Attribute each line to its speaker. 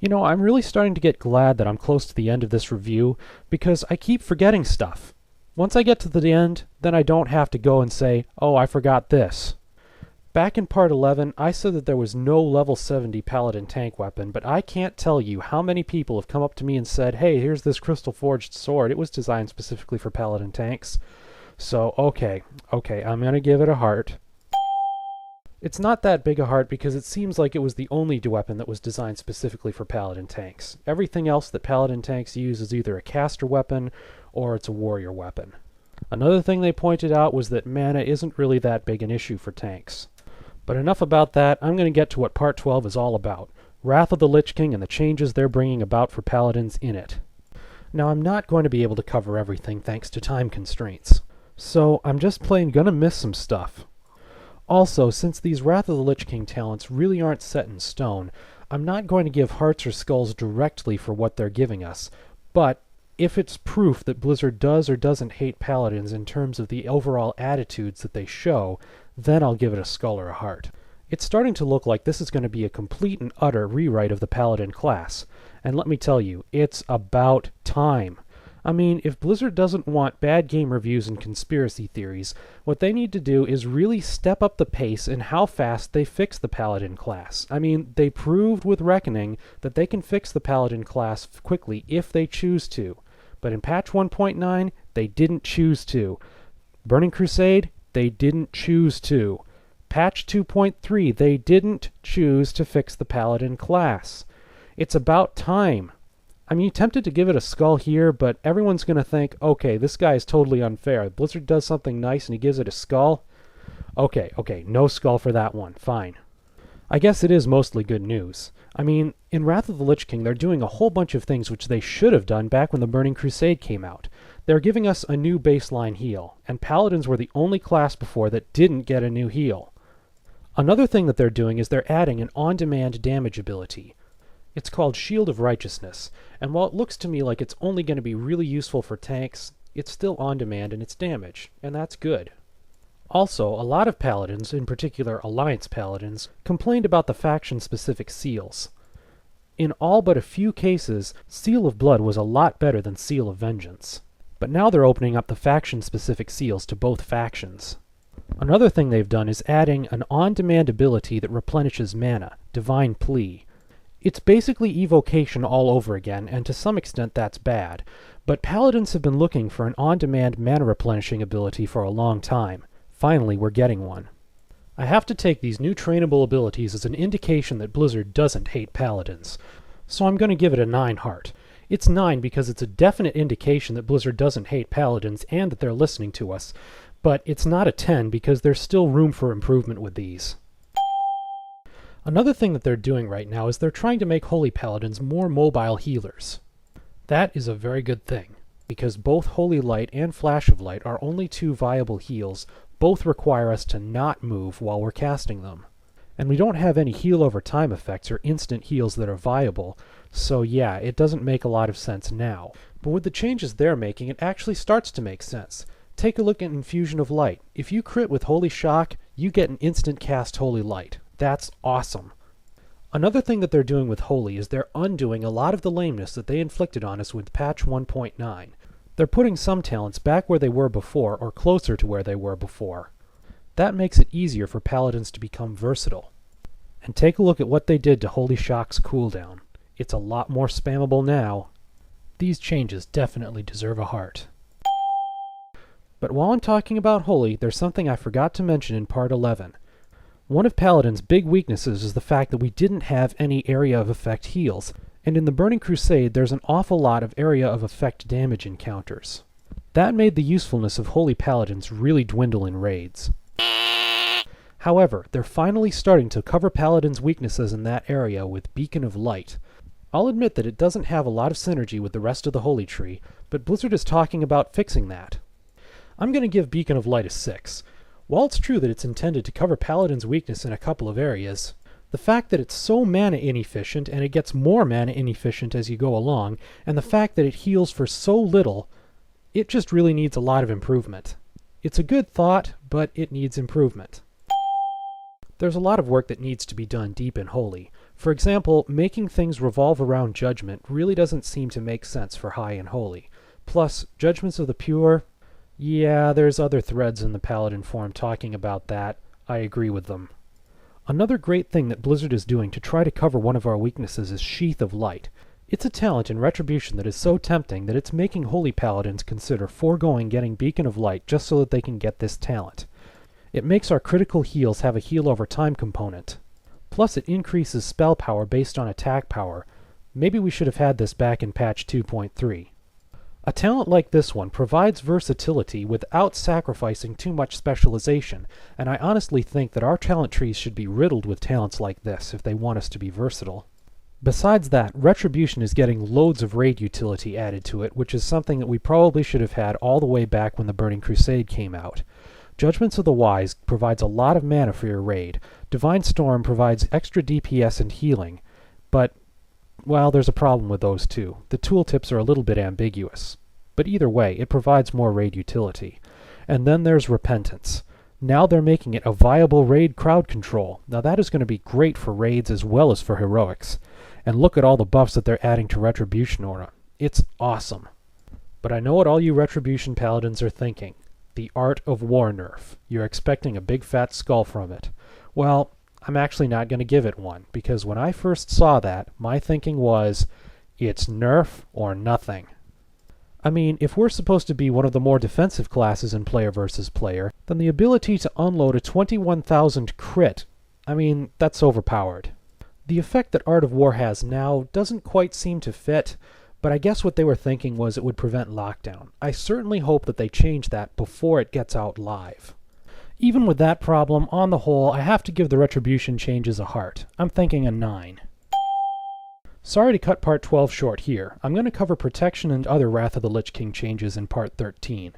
Speaker 1: You know, I'm really starting to get glad that I'm close to the end of this review, because I keep forgetting stuff. Once I get to the end, then I don't have to go and say, oh, I forgot this. Back in part 11, I said that there was no level 70 Paladin tank weapon, but I can't tell you how many people have come up to me and said, hey, here's this crystal forged sword. It was designed specifically for Paladin tanks. So, okay, I'm gonna give it a heart. It's not that big a heart because it seems like it was the only weapon that was designed specifically for Paladin tanks. Everything else that Paladin tanks use is either a caster weapon or it's a warrior weapon. Another thing they pointed out was that mana isn't really that big an issue for tanks. But enough about that, I'm going to get to what Part 12 is all about. Wrath of the Lich King and the changes they're bringing about for Paladins in it. Now, I'm not going to be able to cover everything thanks to time constraints. So, I'm just plain gonna miss some stuff. Also, since these Wrath of the Lich King talents really aren't set in stone, I'm not going to give hearts or skulls directly for what they're giving us, but if it's proof that Blizzard does or doesn't hate Paladins in terms of the overall attitudes that they show, then I'll give it a skull or a heart. It's starting to look like this is going to be a complete and utter rewrite of the Paladin class, and let me tell you, it's about time. I mean, if Blizzard doesn't want bad game reviews and conspiracy theories, what they need to do is really step up the pace in how fast they fix the Paladin class. I mean, they proved with Reckoning that they can fix the Paladin class quickly if they choose to. But in patch 1.9, they didn't choose to. Burning Crusade, they didn't choose to. Patch 2.3, they didn't choose to fix the Paladin class. It's about time. I'm tempted to give it a skull here, but everyone's going to think, okay, this guy is totally unfair. Blizzard does something nice and he gives it a skull? Okay, no skull for that one. Fine. I guess it is mostly good news. I mean, in Wrath of the Lich King, they're doing a whole bunch of things which they should have done back when the Burning Crusade came out. They're giving us a new baseline heal, and Paladins were the only class before that didn't get a new heal. Another thing that they're doing is they're adding an on-demand damage ability. It's called Shield of Righteousness, and while it looks to me like it's only going to be really useful for tanks, it's still on-demand in its damage, and that's good. Also, a lot of Paladins, in particular Alliance Paladins, complained about the faction-specific seals. In all but a few cases, Seal of Blood was a lot better than Seal of Vengeance. But now they're opening up the faction-specific seals to both factions. Another thing they've done is adding an on-demand ability that replenishes mana, Divine Plea. It's basically evocation all over again, and to some extent that's bad, but Paladins have been looking for an on-demand mana replenishing ability for a long time. Finally, we're getting one. I have to take these new trainable abilities as an indication that Blizzard doesn't hate Paladins, so I'm going to give it a 9 heart. It's 9 because it's a definite indication that Blizzard doesn't hate Paladins and that they're listening to us, but it's not a 10 because there's still room for improvement with these. Another thing that they're doing right now is they're trying to make Holy Paladins more mobile healers. That is a very good thing, because both Holy Light and Flash of Light are only 2 viable heals. Both require us to not move while we're casting them. And we don't have any heal over time effects or instant heals that are viable, so yeah, it doesn't make a lot of sense now. But with the changes they're making, it actually starts to make sense. Take a look at Infusion of Light. If you crit with Holy Shock, you get an instant cast Holy Light. That's awesome. Another thing that they're doing with Holy is they're undoing a lot of the lameness that they inflicted on us with patch 1.9. They're putting some talents back where they were before, or closer to where they were before. That makes it easier for Paladins to become versatile. And take a look at what they did to Holy Shock's cooldown. It's a lot more spammable now. These changes definitely deserve a heart. But while I'm talking about Holy, there's something I forgot to mention in part 11. One of Paladin's big weaknesses is the fact that we didn't have any area of effect heals, and in the Burning Crusade there's an awful lot of area of effect damage encounters. That made the usefulness of Holy Paladins really dwindle in raids. However, they're finally starting to cover Paladin's weaknesses in that area with Beacon of Light. I'll admit that it doesn't have a lot of synergy with the rest of the Holy Tree, but Blizzard is talking about fixing that. I'm going to give Beacon of Light a 6. While it's true that it's intended to cover Paladin's weakness in a couple of areas, the fact that it's so mana inefficient and it gets more mana inefficient as you go along, and the fact that it heals for so little, it just really needs a lot of improvement. It's a good thought, but it needs improvement. There's a lot of work that needs to be done deep in Holy. For example, making things revolve around judgment really doesn't seem to make sense for High and Holy. Plus, Judgments of the Pure, yeah, there's other threads in the Paladin forum talking about that. I agree with them. Another great thing that Blizzard is doing to try to cover one of our weaknesses is Sheath of Light. It's a talent in Retribution that is so tempting that it's making Holy Paladins consider foregoing getting Beacon of Light just so that they can get this talent. It makes our critical heals have a heal over time component. Plus it increases spell power based on attack power. Maybe we should have had this back in patch 2.3. A talent like this one provides versatility without sacrificing too much specialization, and I honestly think that our talent trees should be riddled with talents like this if they want us to be versatile. Besides that, Retribution is getting loads of raid utility added to it, which is something that we probably should have had all the way back when the Burning Crusade came out. Judgments of the Wise provides a lot of mana for your raid. Divine Storm provides extra DPS and healing, but, well, there's a problem with those too. The tooltips are a little bit ambiguous. But either way, it provides more raid utility. And then there's Repentance. Now they're making it a viable raid crowd control. Now that is going to be great for raids as well as for heroics. And look at all the buffs that they're adding to Retribution Aura. It's awesome. But I know what all you Retribution Paladins are thinking. The Art of War nerf. You're expecting a big fat skull from it. Well, I'm actually not going to give it one, because when I first saw that, my thinking was, it's nerf or nothing. I mean, if we're supposed to be one of the more defensive classes in player versus player, then the ability to unload a 21,000 crit, I mean, that's overpowered. The effect that Art of War has now doesn't quite seem to fit, but I guess what they were thinking was it would prevent lockdown. I certainly hope that they change that before it gets out live. Even with that problem, on the whole, I have to give the Retribution changes a heart. I'm thinking a 9. Sorry to cut part 12 short here. I'm going to cover Protection and other Wrath of the Lich King changes in part 13.